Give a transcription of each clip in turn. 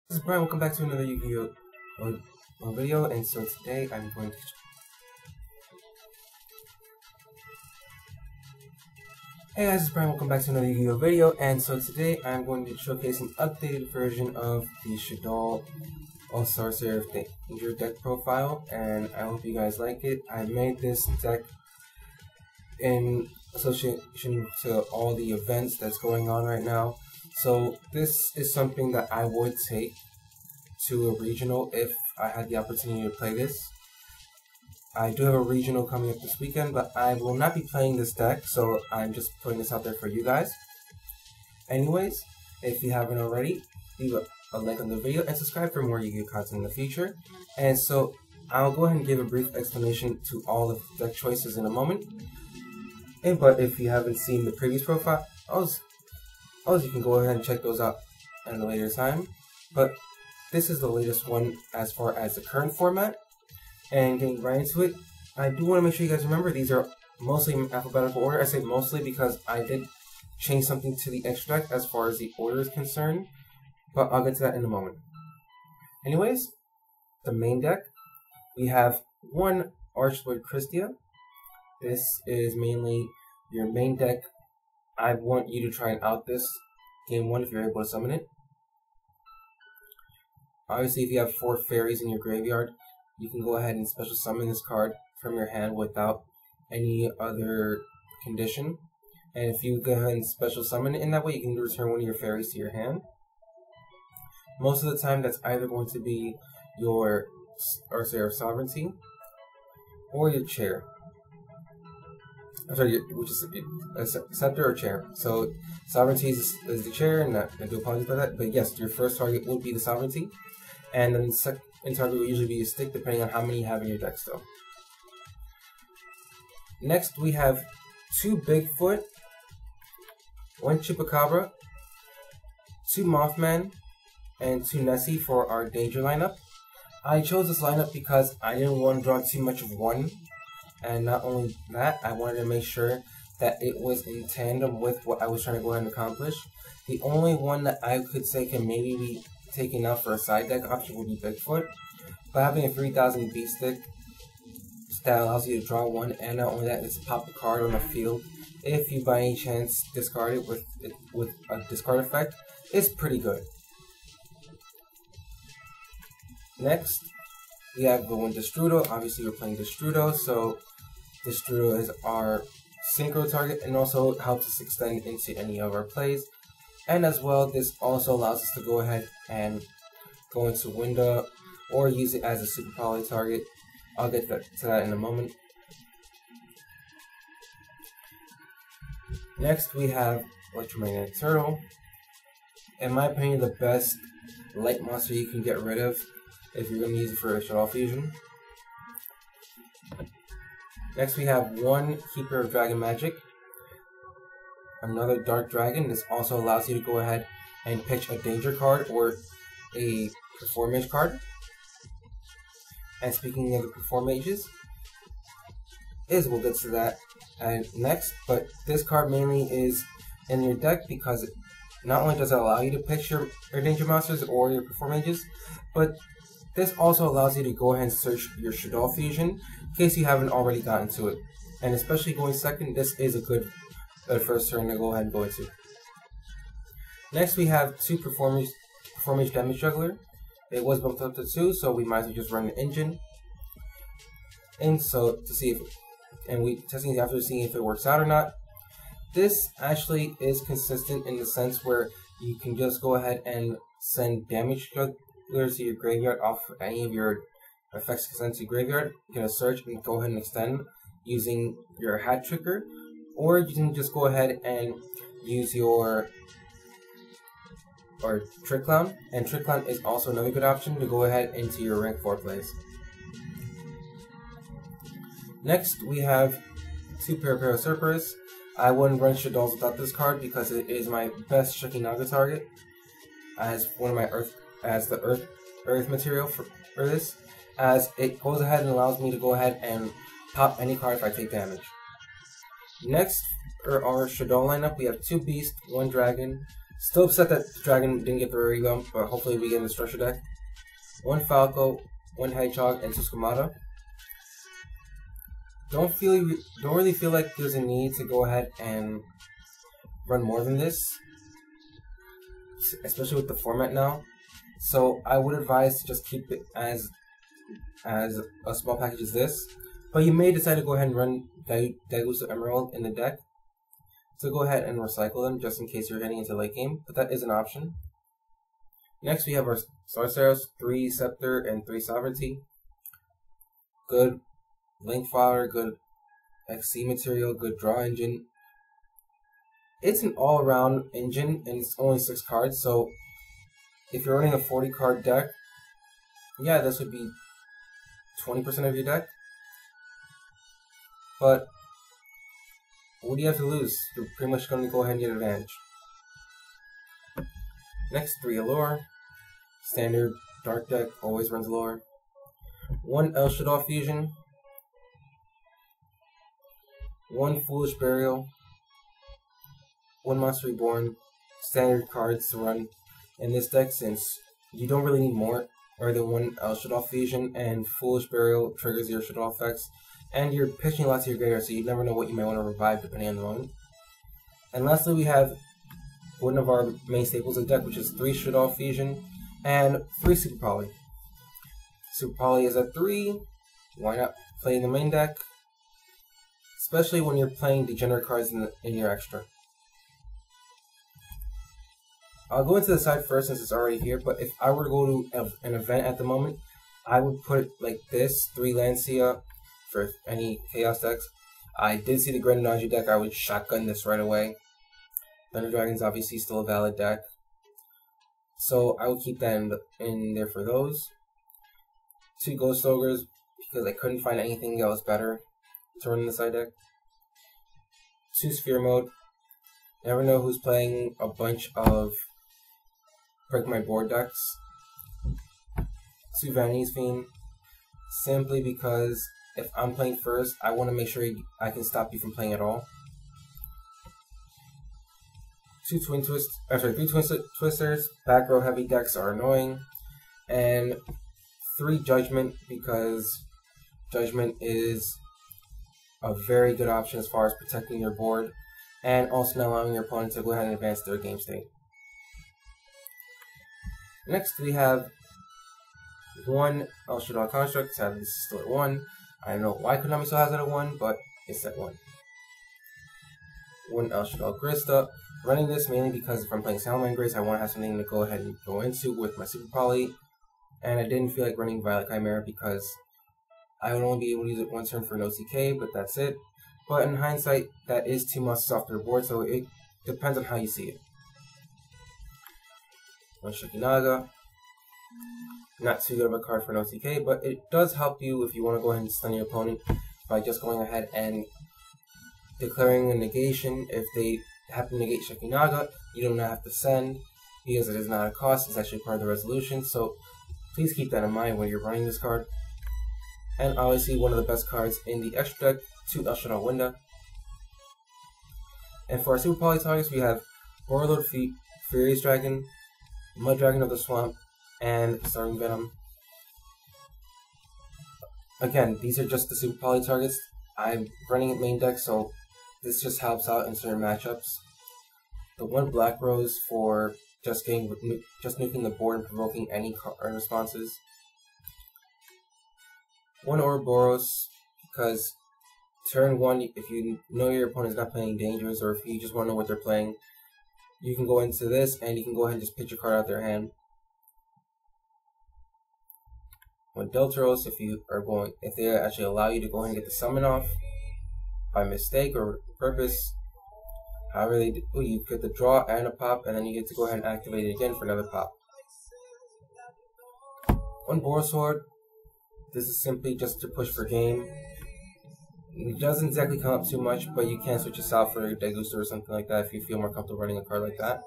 This is Brian, welcome back to another Yu-Gi-Oh! Video, and so today I'm going to... Hey guys, this is Brian, welcome back to another Yu-Gi-Oh! Video, and so today I'm going to showcase an updated version of the Shaddoll All-Star Seraph Danger deck profile, and I hope you guys like it. I made this deck in association to all the events that's going on right now. So this is something that I would take to a regional if I had the opportunity to play this. I do have a regional coming up this weekend, but I will not be playing this deck, so I'm just putting this out there for you guys. Anyways, if you haven't already, leave a like on the video and subscribe for more Yu-Gi-Oh! Content in the future. And so I'll go ahead and give a brief explanation to all of the deck choices in a moment. But if you haven't seen the previous profile, you can go ahead and check those out at a later time. But this is the latest one as far as the current format. And getting right into it, I do want to make sure you guys remember these are mostly in alphabetical order. I say mostly because I did change something to the extra deck as far as the order is concerned. But I'll get to that in a moment. Anyways, the main deck, we have one Archlord Christia. This is mainly your main deck. I want you to try and out this game 1 if you're able to summon it. Obviously, if you have 4 fairies in your graveyard, you can go ahead and special summon this card from your hand without any other condition. And if you go ahead and special summon it in that way, you can return one of your fairies to your hand. Most of the time, that's either going to be your Seraph Sovereignty or your chair. I'm sorry, which is a scepter or chair. So sovereignty is the chair, and I do apologize for that. But yes, your first target would be the sovereignty, and then the second target will usually be a stick, depending on how many you have in your deck still. Next, we have 2 Bigfoot, 1 Chupacabra, 2 Mothman, and 2 Nessie for our Danger lineup. I chose this lineup because I didn't want to draw too much of one. And not only that, I wanted to make sure that it was in tandem with what I was trying to go ahead and accomplish. The only one that I could say can maybe be taken out for a side deck option would be Bigfoot. But having a 3000 beat stick that allows you to draw 1, and not only that, it's pop a card on the field if you by any chance discard it with a discard effect, is pretty good. Next, we have the one Destrudo. Obviously, we're playing Destrudo, so Destrudo is our synchro target and also helps us extend into any of our plays. And as well, this also allows us to go ahead and go into window or use it as a super poly target. I'll get to that in a moment. Next, we have Electromagnetic Turtle. In my opinion, the best light monster you can get rid of if you're going to use it for a Shaddoll fusion. Next, we have 1 Keeper of Dragon Magic, another Dark Dragon. This also allows you to go ahead and pitch a Danger card or a Perform Mage card. And speaking of the Perform Mages, we'll get to that next, but this card mainly is in your deck because not only does it allow you to pitch your Danger monsters or your Perform Mages, but this also allows you to go ahead and search your Shaddoll fusion in case you haven't already gotten to it. And especially going second, this is a good first turn to go ahead and go into. Next, we have 2 Perform Mage Damage Juggler. It was bumped up to 2, so we might as well just run the engine. And so to see if, we testing it after seeing if it works out or not. This actually is consistent in the sense where you can just go ahead and send damage jugglers to your graveyard off any of your effects sent to your graveyard. You can search and go ahead and extend using your hat trigger, or you can just go ahead and use your Trick Clown, and Trick Clown is also another good option to go ahead into your rank 4 plays. Next, we have 2 Paracerberus. I wouldn't run Shaddolls without this card because it is my best Shikinaga target as one of my the earth material for this, as it goes ahead and allows me to go ahead and pop any card if I take damage. Next, for our Shaddoll lineup, we have 2 Beasts, 1 Dragon, Still upset that the dragon didn't get the Rary Gum, but hopefully we get in the structure deck. 1 Falco, 1 Hedgehog, and 2 Squamata. Don't really feel like there's a need to go ahead and run more than this, especially with the format now. So I would advise to just keep it as a small package as this. But you may decide to go ahead and run Daigusto Emerald in the deck. So go ahead and recycle them just in case you're heading into late game, but that is an option. Next we have our Seraphs, 3 Scepter and 3 Sovereignty. Good Link Fodder, good XC material, good draw engine. It's an all-around engine and it's only 6 cards, so if you're running a 40 card deck, yeah, this would be 20% of your deck. But what do you have to lose? You're pretty much going to go ahead and get advantage. Next, 3 Allure. Standard dark deck always runs Allure. 1 Shaddoll Fusion. 1 Foolish Burial. 1 Monster Reborn. Standard cards to run in this deck since you don't really need more than 1 Shaddoll Fusion, and Foolish Burial triggers your Shaddoll effects. And you're pitching lots to your graveyard, so you never know what you might want to revive depending on the moment. And lastly, we have one of our main staples of the deck, which is 3 Shaddoll Fusion and 3 Super Poly. Super Poly is at 3. Why not play in the main deck? Especially when you're playing degenerate cards in your extra. I'll go into the side first since it's already here, but if I were to go to an event at the moment, I would put it like this: 3 Lancia for any Chaos decks. I did see the Greninja deck, I would shotgun this right away. Thunder Dragon's obviously still a valid deck, so I would keep that in there for those. 2 Ghost Ogres, because I couldn't find anything that was better to run in the side deck. 2 Sphere Mode. Never know who's playing a bunch of Break My Board decks. 2 Vanity's Fiend, simply because if I'm playing first, I want to make sure I can stop you from playing at all. 3 Twin Twisters. Back row heavy decks are annoying. And 3 Judgment, because Judgment is a very good option as far as protecting your board and also not allowing your opponent to go ahead and advance their game state. Next we have 1 Shaddoll Construct. Sadly, this is still at 1. I don't know why Konami still has it at 1, but it's at 1. 1 Shaddoll Grista. Running this mainly because if I'm playing Salamander Grace, I want to have something to go ahead and go into with my Super Poly. And I didn't feel like running Violet Chimera because I would only be able to use it 1 turn for an OTK, but that's it. But in hindsight, that is 2 monsters off their board, so it depends on how you see it. 1 Shikinaga. Not too good of a card for an OTK, but it does help you if you want to go ahead and stun your opponent by just going ahead and declaring a negation. If they happen to negate Shikinaga, you do not have to send because it is not a cost, it's actually part of the resolution, so please keep that in mind when you're running this card. And obviously one of the best cards in the extra deck, 2 Shaddoll Winda. And for our Super Poly targets, we have Warlord Furious Dragon, Mud Dragon of the Swamp, and Starving Venom. Again, these are just the Super Poly targets. I'm running it main deck, so this just helps out in certain matchups. The 1 Black Rose for just nuking the board and provoking any card responses. 1 Ouroboros, because turn 1, if you know your opponent's not playing Dangerous, or if you just want to know what they're playing, you can go into this and you can go ahead and just pitch a card out their hand. 1 Deltaros, if they actually allow you to go ahead and get the summon off by mistake or purpose. However they do, you get the draw and a pop, and then you get to go ahead and activate it again for another pop. 1 Boresword. This is simply just to push for game. It doesn't exactly come up too much, but you can switch this out for a Daigusto or something like that if you feel more comfortable running a card like that.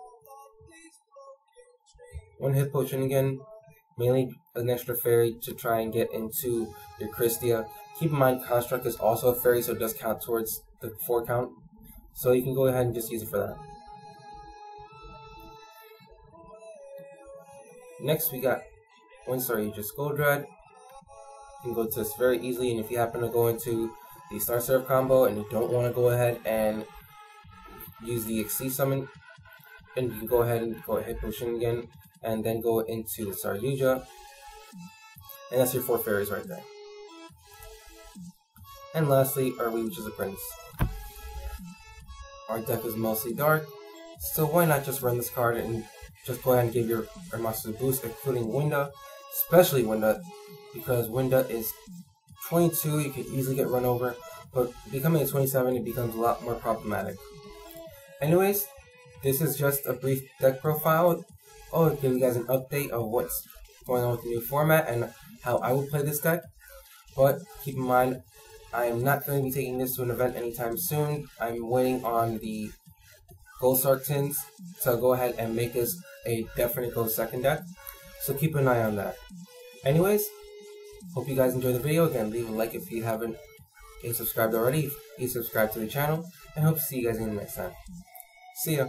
1 Hit Potion again, mainly an extra fairy to try and get into your Christia. Keep in mind, Construct is also a fairy, so it does count towards the 4 count. So you can go ahead and just use it for that. Next we got Windstar Aegis Goldred. You can go to this very easily, and if you happen to go into the Star Seraph combo and you don't want to go ahead and use the Exceed Summon, and you can go ahead and hit potion again, and then go into the Saryuja, and that's your 4 fairies right there. And lastly, our Wee, which is a prince. Our deck is mostly dark, so why not just run this card and just go ahead and give your monsters a boost, including Winda, especially Winda, because Winda is 22, you can easily get run over, but becoming a 27, it becomes a lot more problematic. Anyways, this is just a brief deck profile. I'll give you guys an update of what's going on with the new format and how I will play this deck. But keep in mind, I am not going to be taking this to an event anytime soon. I'm waiting on the Gold Sarc tins to go ahead and make this a definite Gold second deck. So keep an eye on that. Anyways, hope you guys enjoyed the video. Again, leave a like if you haven't subscribed already. Please subscribe to the channel, and hope to see you guys in the next time. See ya.